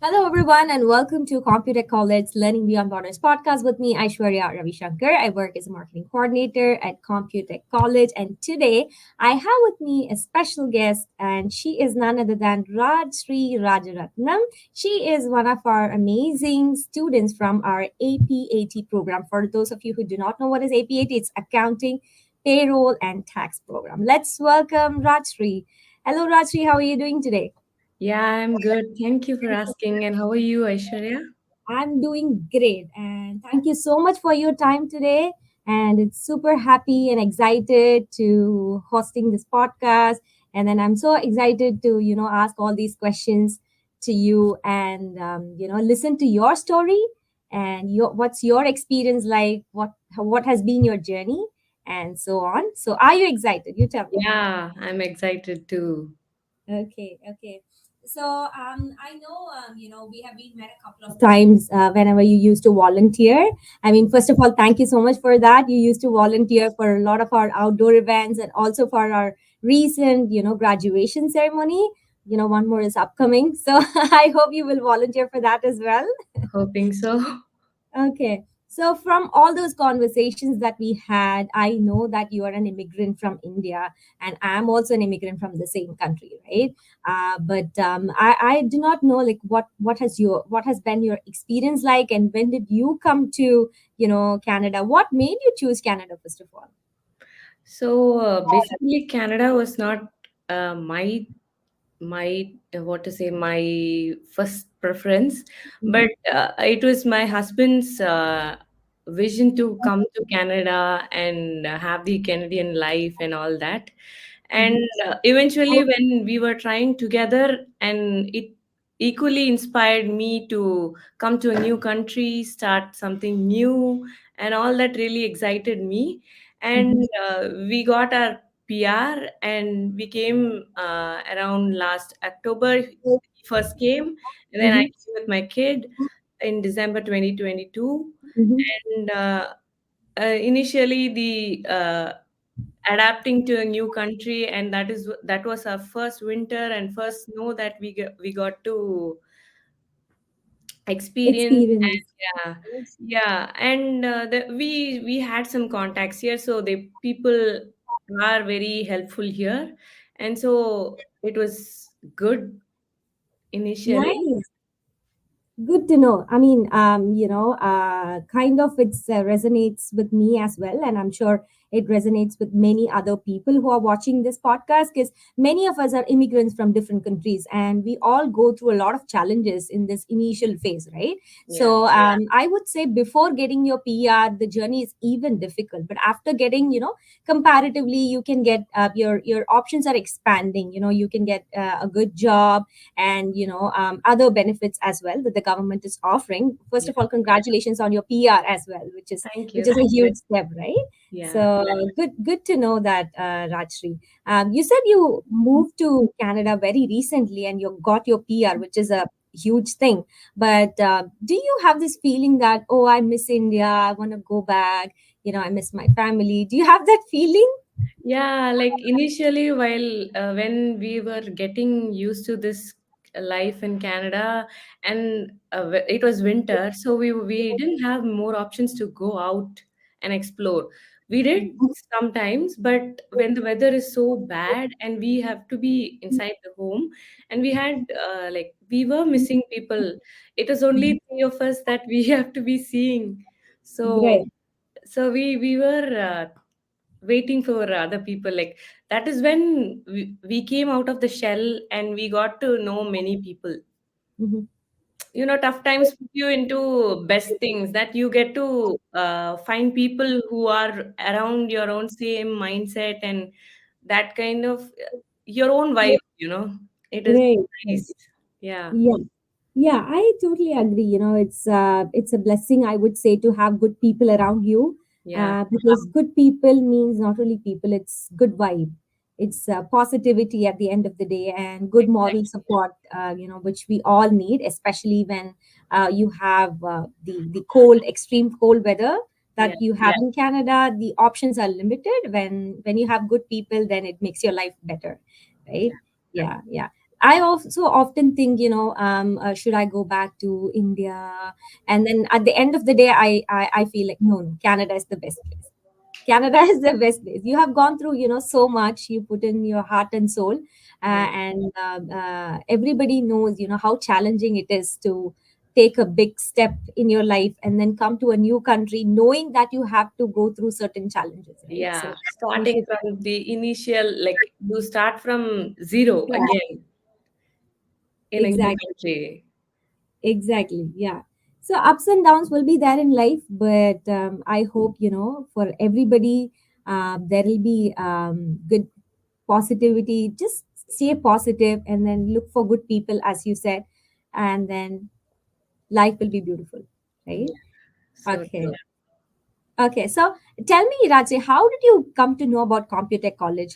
Hello, everyone, and welcome to Computek College Learning Beyond Borders podcast with me, Aishwarya Ravishankar. I work as a marketing coordinator at Computek College, and today I have with me a special guest, and she is none other than Rajsri Raajarathinam. She is one of our amazing students from our APAT program. For those of you who do not know what is APAT, it's Accounting, Payroll, and Tax Program. Let's welcome Rajsri. Hello, Rajsri. How are you doing today? Yeah, I'm good. Thank you for asking. And how are you, Aishwarya? I'm doing great. And thank you so much for your time today. And it's super happy and excited to hosting this podcast. And then I'm so excited to, ask all these questions to you and, listen to your story and what's your experience like, what has been your journey and so on. So are you excited? You tell me. Yeah, I'm excited too. Okay, okay. So I know we have been met a couple of times whenever you used to volunteer. I mean, first of all, thank you so much for that. You used to volunteer for a lot of our outdoor events and also for our recent, graduation ceremony. One more is upcoming, so I hope you will volunteer for that as well. Hoping so. Okay. So, from all those conversations that we had, I know that you are an immigrant from India, and I'm also an immigrant from the same country, right? But I do not know like what has been your experience like, and when did you come to Canada? What made you choose Canada first of all? Basically, Canada was not my what to say my first preference, Mhm. but it was my husband's vision to come to Canada and have the Canadian life and all that. And Mhm. eventually, when we were trying together, and it equally inspired me to come to a new country, start something new, and all that really excited me. Mhm. And we got our PR, and we came around last October. He first came, and then I Mhm. came with my kid in December 2022. Mhm. And initially, the adapting to a new country, and that was our first winter and first snow that we got to experience. And Experience. yeah, and we had some contacts here, so the people are very helpful here, and so it was good initially. Nice. Good to know. I mean, kind of it resonates with me as well, and I'm sure it resonates with many other people who are watching this podcast because many of us are immigrants from different countries, and we all go through a lot of challenges in this initial phase, right? Yeah, So, I would say before getting your PR, the journey is even difficult, but after getting, comparatively, you can get your options are expanding. You can get a good job and other benefits as well that the government is offering. First yeah. of all, congratulations on your PR as well, which is Thank which you, is a thank you. huge step, right? Yeah. So good to know that, Rajshri. You said you moved to Canada very recently and you got your PR, which is a huge thing. But do you have this feeling that, oh, I miss India, I want to go back, I miss my family? Do you have that feeling? Yeah, like initially, while when we were getting used to this life in Canada, and it was winter, so we didn't have more options to go out and explore. We did sometimes, but when the weather is so bad and we have to be inside the home, and we had like we were missing people. It was only three of us that we have to be seeing. So Great. we were waiting for other people, like that is when we came out of the shell and we got to know many people. Mhm. Tough times put you into best things, that you get to find people who are around your own same mindset, and that kind of your own vibe. It is Great. nice. Yeah, Yeah. Yeah, I totally agree. It's a blessing, I would say, to have good people around you, yeah, because good people means not only people, it's good vibe. It's positivity at the end of the day and good moral exactly. support, which we all need, especially when you have the cold, extreme cold weather that Yeah, you have in Canada. The options are limited. When you have good people, then it makes your life better, right? yeah, Yeah, yeah. I also often think, should I go back to India? And then at the end of the day, I feel like, no, no, Canada is the best place. Canada is the best place. You have gone through, so much. You put in your heart and soul, Yeah. and everybody knows, how challenging it is to take a big step in your life and then come to a new country, knowing that you have to go through certain challenges, right? Yeah, So you starting should, from the initial, like you start from zero yeah, again in a new exactly. country. Exactly. Yeah. So ups and downs will be there in life, but I hope, for everybody, there will be good positivity. Just stay positive and then look for good people, as you said, and then life will be beautiful. Right? Yeah, so Okay. true. Okay. So tell me, Rajsri, how did you come to know about Computek College?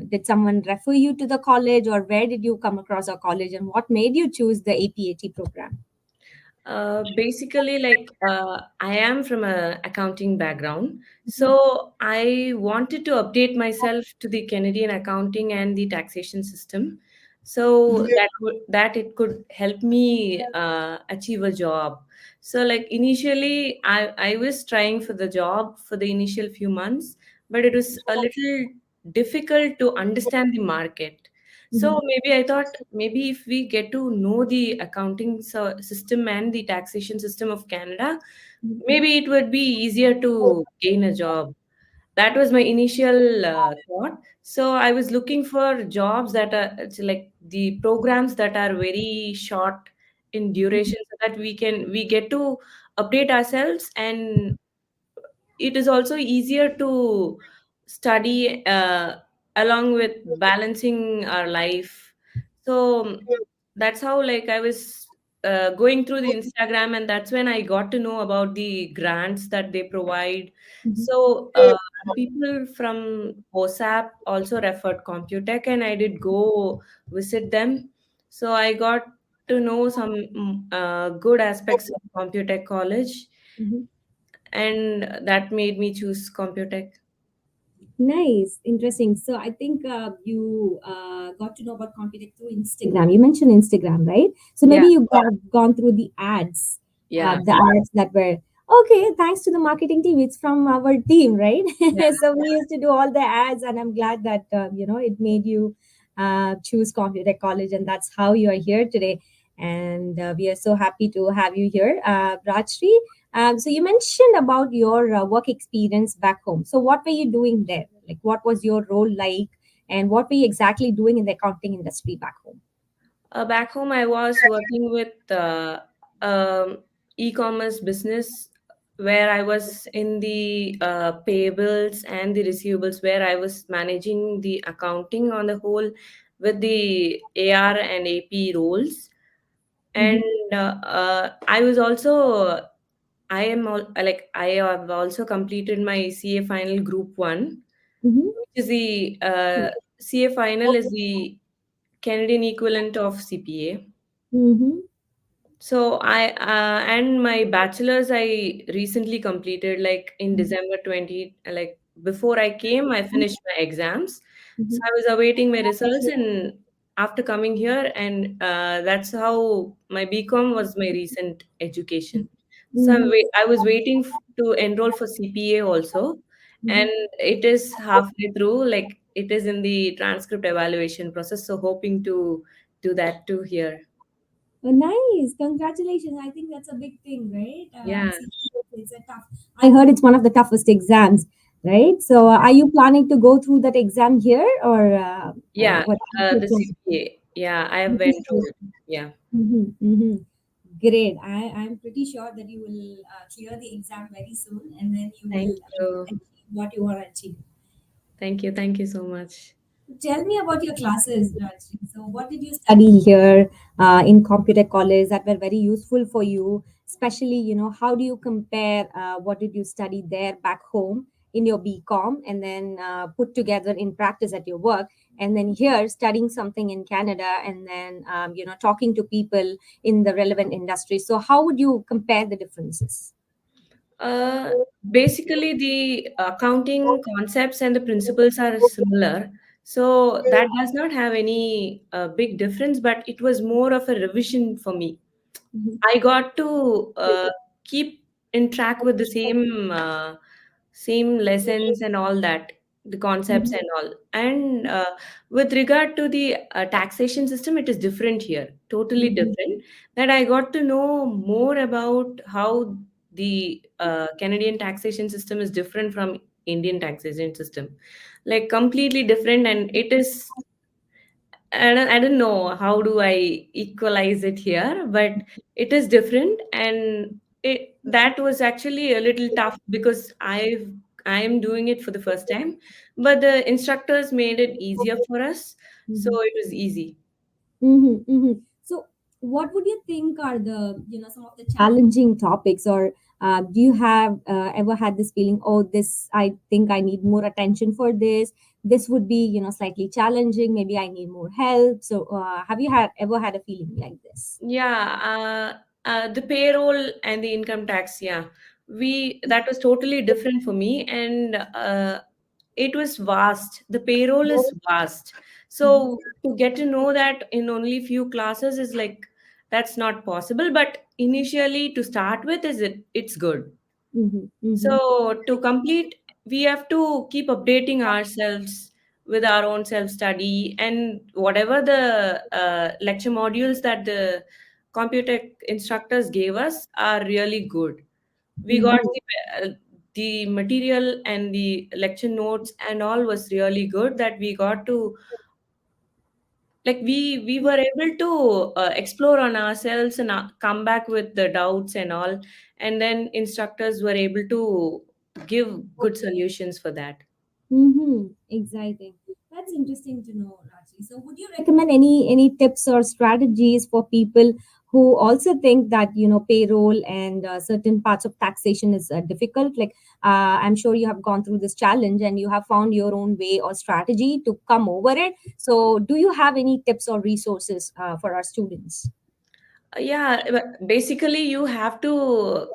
Did someone refer you to the college, or where did you come across our college, and what made you choose the APAT program? Basically, like I am from a accounting background, so I wanted to update myself to the Canadian accounting and the taxation system, so that it could help me achieve a job. So, like initially, I was trying for the job for the initial few months, but it was a little difficult to understand the market. Mm-hmm. So maybe I thought maybe if we get to know the accounting system and the taxation system of Canada, maybe it would be easier to gain a job. That was my initial thought. So I was looking for jobs that are it's like the programs that are very short in duration, so that we get to update ourselves, and it is also easier to study along with balancing our life. So that's how, like, I was going through the Instagram, and that's when I got to know about the grants that they provide. Mm-hmm. So people from OSAP also referred Computek, and I did go visit them. So I got to know some good aspects of Computek College, Mm-hmm. and that made me choose Computech. Nice, interesting. So I think you got to know about Computex through Instagram. You mentioned Instagram, right? So Yeah, maybe you got gone through yeah, the ads that were okay. Thanks to the marketing team, it's from our team, right? yeah. So we used to do all the ads, and I'm glad that it made you choose Computex College, and that's how you are here today. And we are so happy to have you here, Rajshri. So you mentioned about your work experience back home. So what were you doing there? Like, what was your role like, and what were you exactly doing in the accounting industry back home? Back home, I was working with e-commerce business, where I was in the payables and the receivables, where I was managing the accounting on the whole with the AR and AP roles. And Mm-hmm. I was also I am like I have also completed my CA final group 1, Mm-hmm. which is the CA final is the Canadian equivalent of CPA. Mm-hmm. So I and my bachelor's I recently completed, like in December 20, like before I came, I finished my exams. So Mm-hmm. I was awaiting my results, and after coming here, and that's how my BCom was my recent education. So Mm-hmm. I was waiting to enroll for CPA also, Mm-hmm. and it is halfway through, like it is in the transcript evaluation process. So hoping to do that too here. Oh, nice. Congratulations. I think that's a big thing, right? Yeah. It's a tough. I heard it's one of the toughest exams, right? So, are you planning to go through that exam here, or Yeah, what? the CPA. Yeah, I have enrolled. Yeah, Mm-hmm. Mm-hmm. Great. I'm pretty sure that you will clear the exam very soon, and then you thank will you. achieve what you want to achieve. Thank you. Thank you so much. Tell me about your classes, Rajni. So, what did you study here in computer college that were very useful for you? Especially, how do you compare what did you study there back home in your BCom and then put together in practice at your work? And then here, studying something in Canada and then, talking to people in the relevant industry. So, how would you compare the differences? Uh, Basically, the accounting concepts and the principles are similar. So that does not have any big difference, but it was more of a revision for me. Mhm. I got to keep in track with the same lessons and all that, the concepts Mhm. and all. And with regard to the taxation system, it is different here, totally Mhm. different. That I got to know more about how the Canadian taxation system is different from Indian taxation system, like completely different, and it is I don't know how do I equalize it here, but it is different, and that was actually a little tough because I am doing it for the first time, but the instructors made it easier for us, so Mhm. it was easy. Mm-hmm, mm-hmm. So, what would you think are the some of the challenging topics, or do you have ever had this feeling? Oh, this I think I need more attention for this. This would be slightly challenging. Maybe I need more help. So, have you had ever had a feeling like this? Yeah, the payroll and the income tax, yeah, we that was totally different for me, and it was vast. The payroll is vast, Mm-hmm, so to get to know that in only few classes is like that's not possible. But initially, to start with, it's good. mm-hmm, mm-hmm, So to complete, we have to keep updating ourselves with our own self study and whatever the lecture modules that the Computek instructors gave us are really good. We got the material and the lecture notes and all was really good that we got to like we were able to explore on ourselves and come back with the doubts and all, and then instructors were able to give good solutions for that. mm-hmm. Exciting. That's interesting to know, Raji. So, would you recommend any tips or strategies for people who also think that payroll and certain parts of taxation is difficult? Like, I'm sure you have gone through this challenge and you have found your own way or strategy to come over it. So, do you have any tips or resources for our students? Yeah, but basically you have to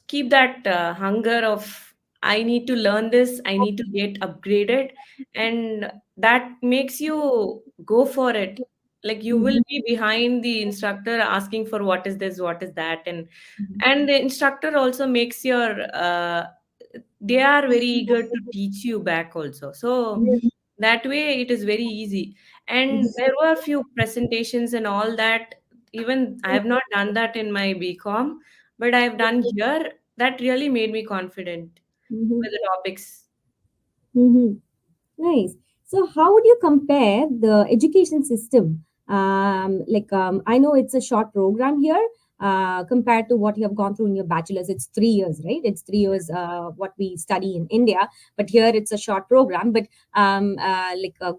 keep that hunger of I need to learn this, I need to get upgraded, and that makes you go for it. Like you will Mm-hmm. be behind the instructor asking for what is this, what is that, and the instructor also makes your they are very eager to teach you back also. So that way it is very easy. And there were a few presentations and all that. Even I have not done that in my BCom, but I've done here. That really made me confident Mm-hmm. with the topics. Mm-hmm. Nice. So, how would you compare the education system? I know it's a short program here compared to what you have gone through in your bachelor's. It's 3 years, right? It's 3 years what we study in India, but here it's a short program. But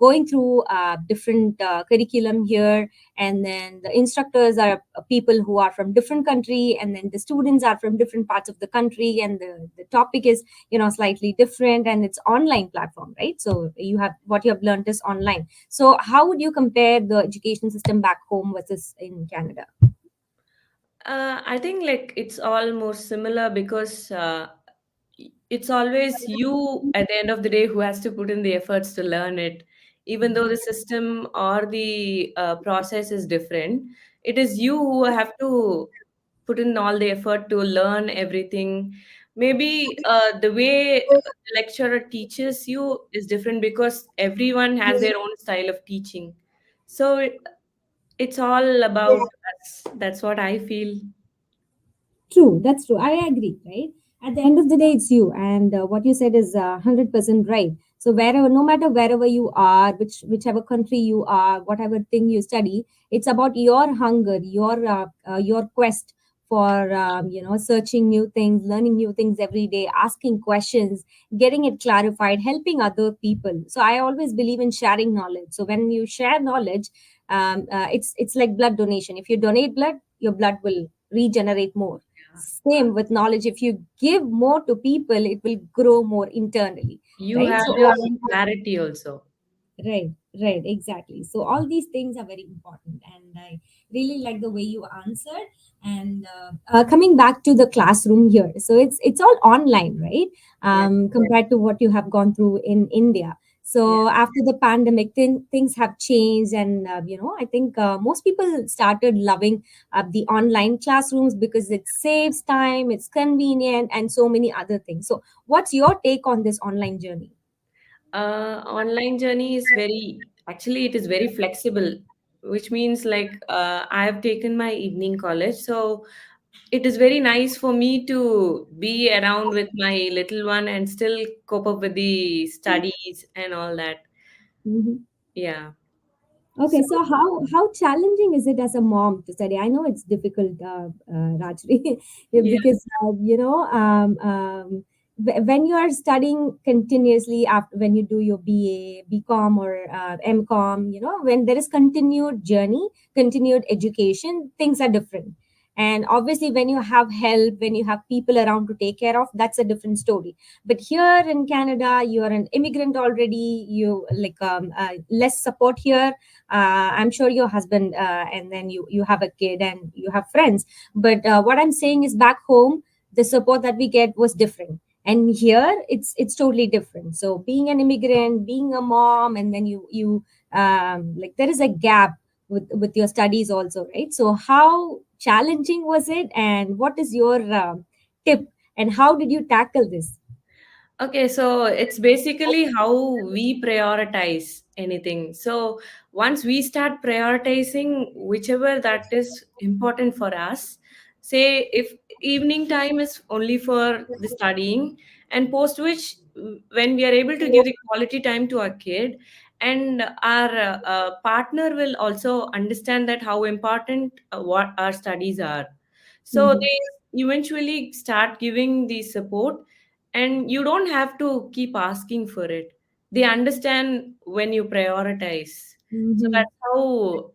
going through different curriculum here, and then the instructors are people who are from different country, and then the students are from different parts of the country, and the topic is slightly different, and it's online platform, right? So you have what you have learned is online. So how would you compare the education system back home versus in Canada? I think like it's all more similar because it's always you at the end of the day who has to put in the efforts to learn it. Even though the system or the process is different, it is you who have to put in all the effort to learn everything. Maybe the way the lecturer teaches you is different because everyone has their own style of teaching. So it's all about us. That's what I feel. True, that's true. I agree, right? At the end of the day, it's you. And what you said is 100% right. So, wherever, no matter wherever you are, whichever country you are, whatever thing you study, it's about your hunger, your quest for, searching new things, learning new things every day, asking questions, getting it clarified, helping other people. So, I always believe in sharing knowledge. So, when you share knowledge, it's like blood donation. If you donate blood, your blood will regenerate more. Same with knowledge. If you give more to people, it will grow more internally, You right? have So your clarity also. right, right, exactly. So all these things are very important, and I really like the way you answered. And coming back to the classroom here, so it's all online, right? Yeah. Compared to what you have gone through in India. Yeah. So after the pandemic, things have changed, and I think most people started loving the online classrooms because it saves time, it's convenient, and so many other things. So what's your take on this online journey? Online journey is very, actually, it is very flexible, which means like I have taken my evening college. So it is very nice for me to be around with my little one and still cope up with the studies and all that. Mhm. Yeah. Okay, So, so how challenging is it as a mom to study? I know it's difficult, Rajri, yeah. because when you are studying continuously after when you do your BA, BCom, or MCom, when there is continued journey, continued education, things are different. And obviously, when you have help, when you have people around to take care of, that's a different story. But here in Canada, you are an immigrant already. You like less support here. I'm sure your husband, and then you have a kid and you have friends. But what I'm saying is, back home the support that we get was different, and here it's totally different. So being an immigrant, being a mom, and then you like there is a gap with your studies also, right? So how challenging was it, and what is your tip, and how did you tackle this? Okay, so it's basically how we prioritize anything. So once we start prioritizing whichever that is important for us, say if evening time is only for the studying, and post which when we are able to give the quality time to our kid, and our partner will also understand that how important what our studies are. So Mm-hmm. they eventually start giving the support, and you don't have to keep asking for it. They understand when you prioritize. So Mm-hmm. that's how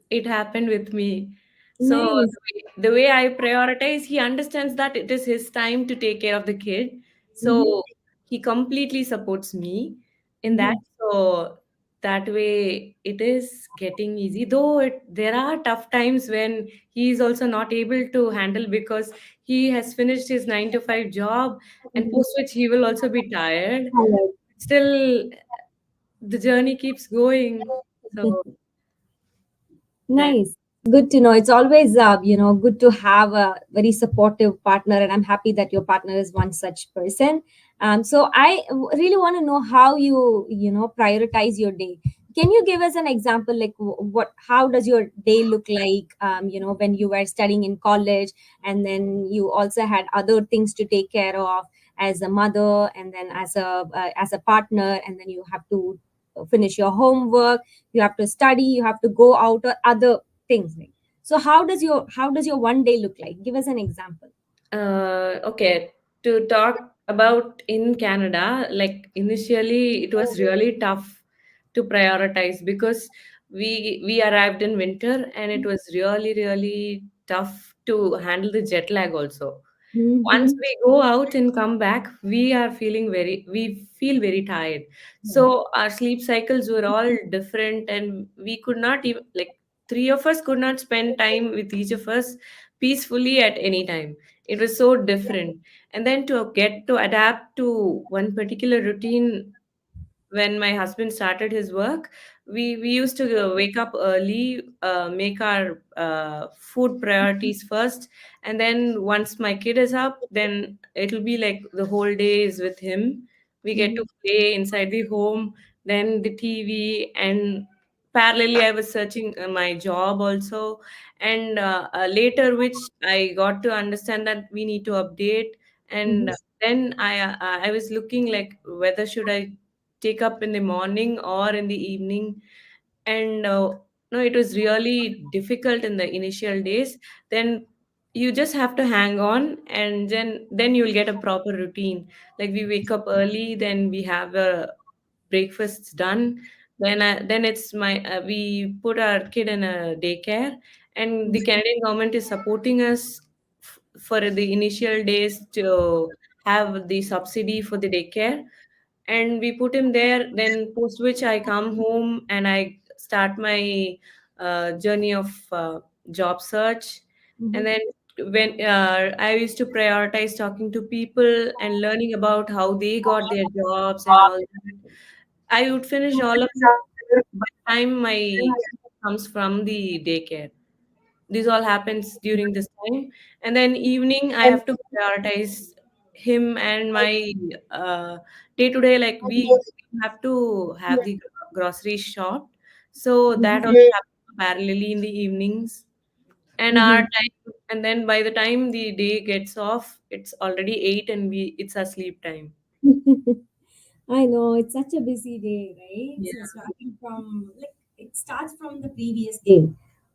it happened with me. So Nice. the way I prioritize, he understands that it is his time to take care of the kid. Mm-hmm. So he completely supports me in that. Mm-hmm. So that way it is getting easy. Though there are tough times when he is also not able to handle, because he has finished his 9 to 5 job, and Mm-hmm. post which he will also be tired. All right. Still, the journey keeps going. So that. Nice. Good to know. It's always, good to have a very supportive partner, and I'm happy that your partner is one such person. So really want to know how you prioritize your day. Can you give us an example, like how does your day look like, when you were studying in college, and then you also had other things to take care of as a mother, and then as a partner, and then you have to finish your homework, you have to study, you have to go out, or other things, like, so how does your one day look like? Give us an example. Okay, to talk about in Canada, like initially it was really tough to prioritize, because we arrived in winter, and it was really really tough to handle the jet lag also. Once Mm-hmm. we go out and come back, we feel very tired. So our sleep cycles were all different, and we could not even, like, three of us could not spend time with each of us peacefully at any time. It was so different. And then to get to adapt to one particular routine, when my husband started his work, we used to wake up early, make our food priorities first, and then once my kid is up, then it'll be like the whole day is with him. We get to Mm-hmm. play inside the home, then the TV, and parallelly I was searching my job also. And later, which I got to understand that we need to update. And then I was looking like whether should I take up in the morning or in the evening. And no, it was really difficult in the initial days. Then you just have to hang on, and then you'll get a proper routine. Like we wake up early, then we have a breakfasts done. Then it's my we put our kid in a daycare, and the Canadian government is supporting us for the initial days to have the subsidy for the daycare, and we put him there. Then post which I come home and I start my journey of job search. And then when I used to prioritize talking to people and learning about how they got their jobs and all that. I would finish all of it by the time my comes from the daycare. This all happens during this time, and then evening I have to prioritize him and my day to day. Like we have to have the grocery shop, so that also happens parallelly in the evenings and our Mhm. time. And then by the time the day gets off, it's already 8, and we it's our sleep time. I know it's such a busy day, right? Yeah, So starting from like it starts from the previous day,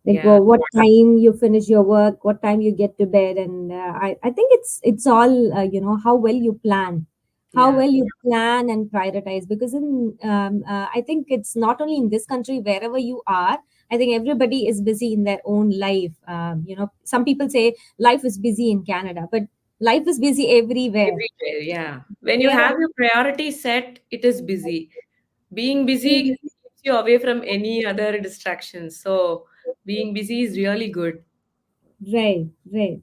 like yeah, what time you finish your work, what time you get to bed, and I think it's all how well you plan, how yeah. well you plan and prioritize. Because in I think it's not only in this country, wherever you are, I think everybody is busy in their own life. Some people say life is busy in Canada, but life is busy everywhere. Everywhere, yeah. When you Where have your priority set, it is busy. Being busy keeps you away from any other distractions. So being busy is really good. Right, right.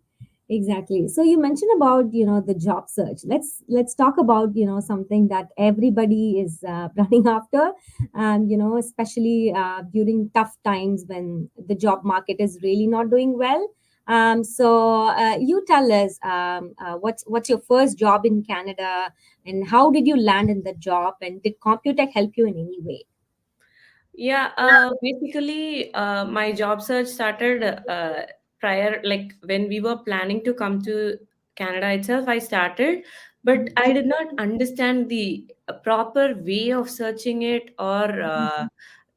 Exactly. So you mentioned about, the job search. Let's talk about, something that everybody is running after, especially during tough times when the job market is really not doing well. So you tell us, what's your first job in Canada, and how did you land in the job, and did Computech help you in any way? Yeah, basically, my job search started prior, like when we were planning to come to Canada itself, I started, but I did not understand the proper way of searching it, or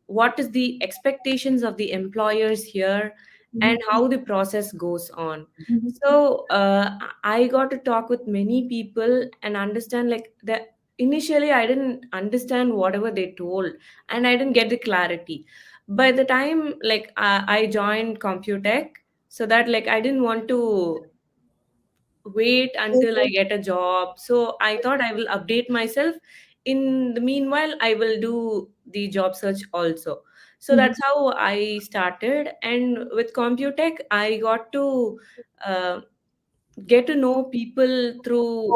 what is the expectations of the employers here, and Mhm, how the process goes on. mhm, So I got to talk with many people and understand, like, the initially I didn't understand whatever they told, and I didn't get the clarity. By the time, like, I joined Computech, so that, like, I didn't want to wait until I get a job. So I thought I will update myself. In the meanwhile, I will do the job search also. So mhm, that's how I started. And with Computech, I got to uh, get to know people through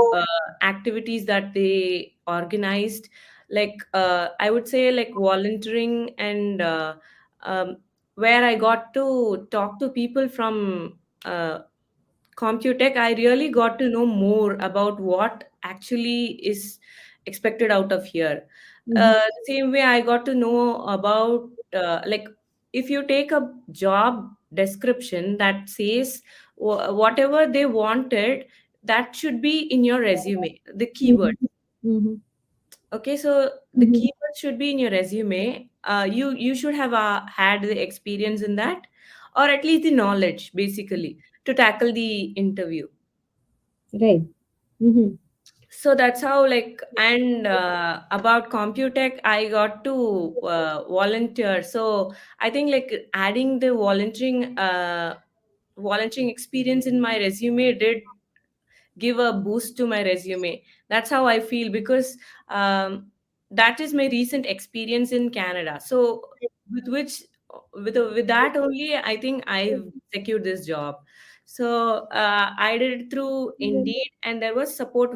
activities that they organized, like, I would say, like, volunteering, and um, where I got to talk to people from Computech. I really got to know more about what actually is expected out of here. mhm, The same way I got to know about, like, if you take a job description that says whatever they wanted, that should be in your resume, the keyword. mhm, mhm, Okay, so the mhm. keyword should be in your resume. You should have had the experience in that, or at least the knowledge, basically, to tackle the interview. Right. Mhm. So that's how, like, and about Computech, I got to volunteer. So I think, like, adding the volunteering experience in my resume did give a boost to my resume. That's how I feel, because um, that is my recent experience in Canada. So with which with that only, I think I've secured this job. So I did it through Indeed, and there was support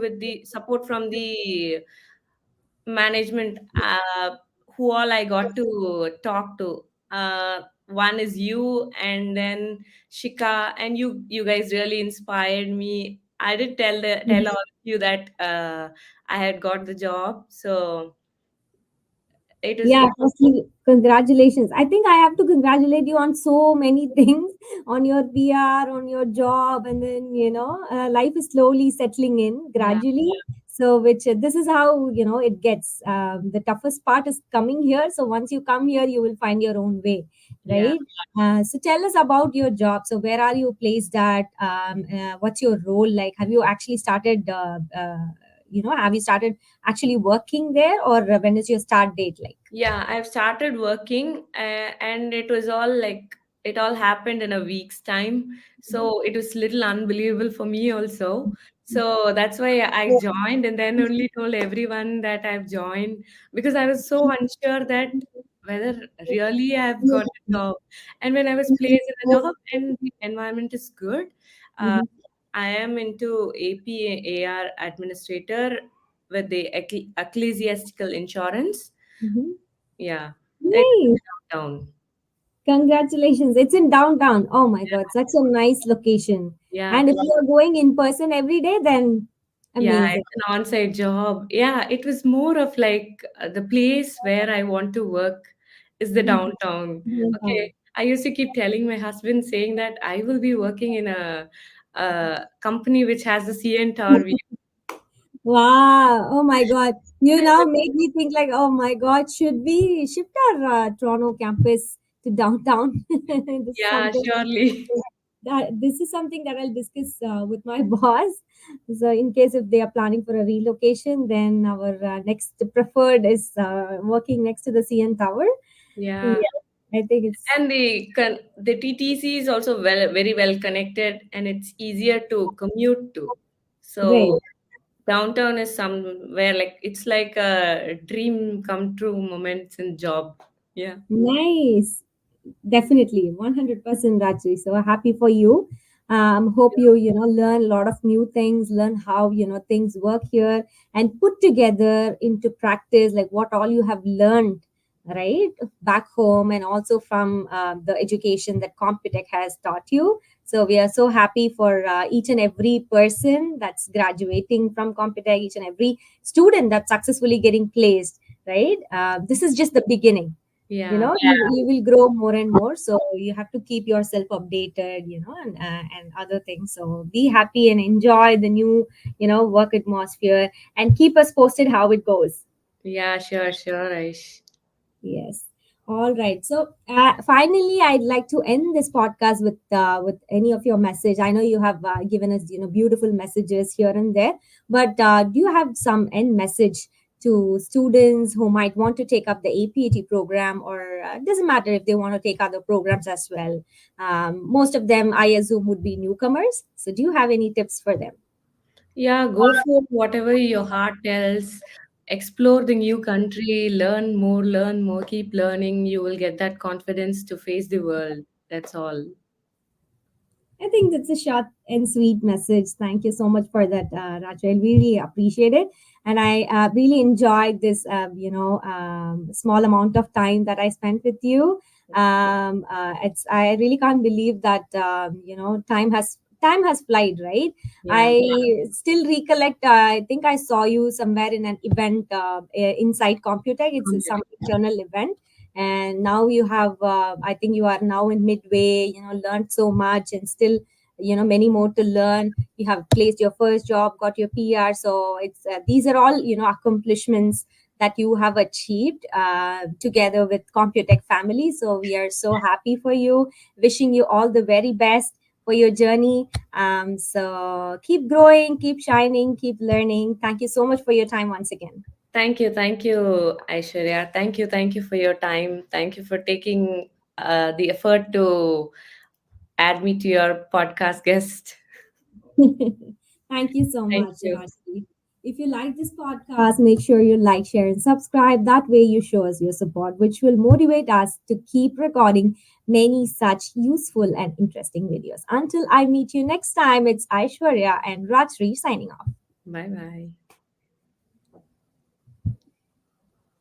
from the management, who all I got to talk to. One is you, and then Shika, and you guys really inspired me. I did tell all of you that I had got the job. So it is Yeah, it. firstly, congratulations. I think I have to congratulate you on so many things, on your PR, on your job, and then, life is slowly settling in Yeah, gradually. So, which this is how, it gets. The toughest part is coming here. So, once you come here, you will find your own way, yeah. right? So, tell us about your job. So, where are you placed at? What's your role like? Have you actually started, have you started actually working there, or when is your start date like? Yeah, I've started working, and it was all like, it all happened in a week's time. So it was little unbelievable for me also. So that's why I joined, and then only told everyone that I've joined, because I was so unsure that whether really I've got a job. And when I was placed in the job and the environment is good, uh, Mhm. I am into APAR administrator with the ecclesiastical insurance. Mhm. Yeah, it's Nice. downtown. Congratulations. It's in downtown. Oh my God, such a nice location. Yeah, And if you're going in person every day, then yeah, amazing. it's an on-site job. Yeah, it was more of like the place where I want to work is the Mhm. downtown. Downtown. Okay, I used to keep telling my husband saying that I will be working in a company which has the CN Tower view. Wow. Oh my God. You now make me think like, oh my God, should we shift our Toronto campus to downtown? This is Yeah, something surely. that I'll discuss with my boss. So in case if they are planning for a relocation, then our next preferred is working next to the CN Tower. Yeah. Yeah, I think it's And the TTC is also very well connected and it's easier to commute to. great. So downtown is somewhere like it's like a dream come true moments in job. Yeah. Nice. Definitely, 100% Rajri. So happy for you. Hope you learn a lot of new things, learn how things work here, and put together into practice like what all you have learned, right, back home, and also from the education that Computek has taught you. So we are so happy for each and every person that's graduating from Computek, each and every student that's successfully getting placed. Right, this is just the beginning. Yeah. You will grow more and more, so you have to keep yourself updated, and other things. So be happy and enjoy the new work atmosphere, and keep us posted how it goes. Yeah, sure, Aish. Yes. All right. So finally, I'd like to end this podcast with any of your message. I know you have given us beautiful messages here and there, but do you have some end message to students who might want to take up the APAT program, or doesn't matter if they want to take other programs as well? Most of them, I assume, would be newcomers. So do you have any tips for them? Yeah, go for whatever your heart tells. Explore the new country, learn more, keep learning. You will get that confidence to face the world. That's all. I think that's a short and sweet message. Thank you so much for that, Raja. I really appreciate it. And I really enjoyed this, small amount of time that I spent with you. I really can't believe that, time has flied, right? Yeah. I still recollect, I think I saw you somewhere in an event inside Computer. It's some internal event, and now you have I think you are now in midway, learned so much, and still many more to learn. You have placed your first job, got your PR, so it's these are all accomplishments that you have achieved together with Computech family. So we are so happy for you, wishing you all the very best for your journey. So keep growing, keep shining, keep learning. Thank you so much for your time once again. Thank you, Aishwarya. Thank you for your time. Thank you for taking the effort to add me to your podcast guest. Thank you so Thank much, you. Rajni. If you like this podcast, make sure you like, share, and subscribe. That way, you show us your support, which will motivate us to keep recording many such useful and interesting videos. Until I meet you next time, it's Aishwarya and Rajri signing off. Bye bye.